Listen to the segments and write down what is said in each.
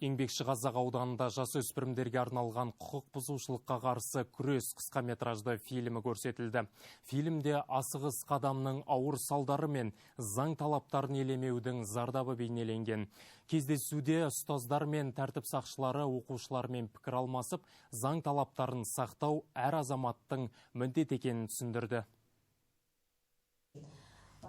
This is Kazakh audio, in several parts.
Еңбекшіқазақ ауданында жасөспірімдерге арналған құқық бұзушылыққа қарсы күрес қысқа метражды фильмі көрсетілді. Фильмде асығыс қадамның ауыр салдары мен заң талаптарын елемеудің зардабы бейнеленген. Кездесуде ұстаздар мен тәртіп сақшылары оқушылармен пікір алмасып, заң талаптарын сақтау әр азаматтың міндет екенін түсіндірді.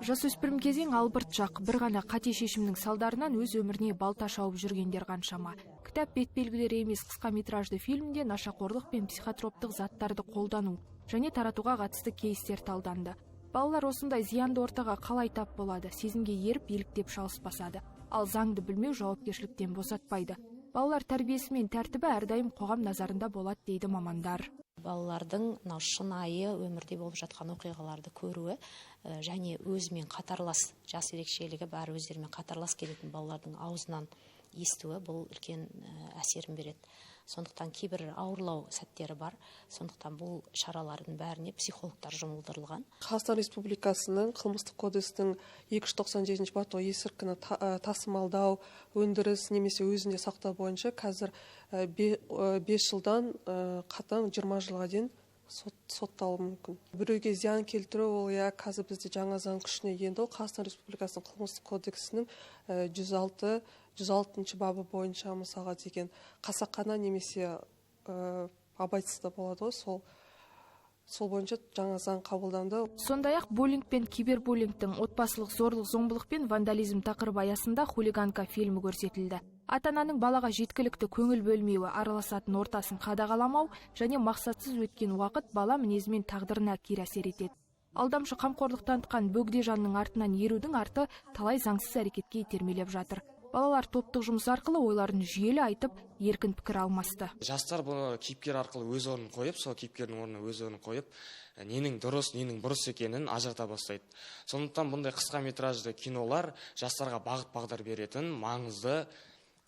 Жасөспірім кезең албырт жақ, бір ғана қате шешімнің салдарынан өз өміріне балта шауып жүргендер қаншама. Кітап бетбелгілері емес қысқа метражды фильмде нашақорлық пен психотроптық заттарды қолдану және таратуға қатысты кейстер талданды. Балалар осындай зиянды ортаға қалай тап болады, сезімге еріп еліктеп шалыспасады. Ал заңды білмеу жауапкершіліктен босатпайды. Балалар тәрбиесі мен тәртібі әрдайым қоғам назарында болады дейді мамандар. Балалардың шынайы өмірде болып жатқан оқиғаларды көруі және өзімен қатарлас, жас ерекшелігі бар өздерімен қатарлас келетін балалардың аузынан естуі бұл үлкен әсерін береді. Сондықтан кейбір ауырлау сәттері бар. Сондықтан бұл шаралардың бәріне психологтар жұмылдырылған. Қазақстан Республикасының қылмыстық кодекстің 297 бабы есірткіні тасымалдау, өндіріс немесе өзінде сақтау бойынша қазір 5 жылдан қатаң 20 жылға дейін сотталуы мүмкін. Біреуге зиян келтіру ол қазір бізде жаңа заң күшіне енді, ол Қазақстан Республикасының қылмыстық кодексінің 106 бабы бойынша мысалға деген қасақана немесе абайтсызда болады ғой, сол бойынша жаңа заң қабылданды. Сондай-ақ буллинг пен кибербуллингтің, отбасылық зорлық-зомбылық пен вандализм тақырыбы аясында хулиганка фильмі көрсетілді. Ата-ананың балаға жеткілікті көңіл бөлмеуі, араласатын ортасын қадағаламау және мақсатсыз өткен уақыт бала мінезі мен тағдырына кері әсер етеді. Алдамшы қамқорлық танытқан бөгде жанның артынан ерудің арты талай заңсыз әрекетке итермелеп жатыр. Балалар топтық жұмыс арқылы ойларын жүйелі айтып, еркін пікір алмасты. Жастар бұны кейіпкер арқылы өз орнын қойып, сол кейіпкердің орнына өз орнын қойып, ненің дұрыс, ненің бұрыс екенін ажырата бастайды. Сондықтан бұндай қысқа метражды кинолар жастарға бағыт-бағдар беретін маңызды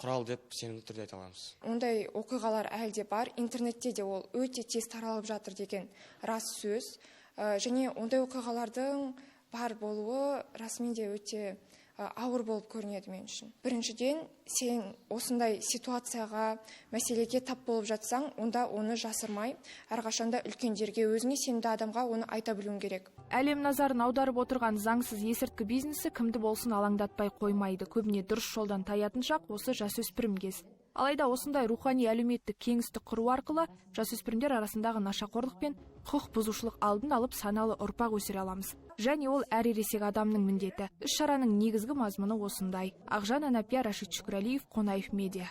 құрал деп сенімді түрде айта аламыз. Ондай оқиғалар әлде бар, интернетте де ол өте тез таралып жатыр деген рас сөз. Және ондай оқиғалардың бар болуы расымен де өте ауыр болып көрінеді мен үшін. Біріншіден, сен осындай ситуацияға, мәселеге тап болып жатсаң, онда оны жасырмай, әрқашанда үлкендерге, өзіңе сенімді адамға оны айта білуің керек. Әлем назарын аударып отырған заңсыз есірткі бизнесі кімді болсын алаңдатпай қоймайды. Көбіне дұрыс жолдан таятын шақ осы жасөспірім кез. Алайда осындай рухани әлеуметтік кеңістік құру арқылы жасөспірімдер арасындағы нашақорлық пен құқық бұзушылық алдын алып саналы ұрпақ өсіре аламыз. Және ол әр ересек адамның міндеті. Іс-шараның негізгі мазмұны осындай. Ақжан Анапия, Рашид Шүкірәлиев, Қонаев медиа.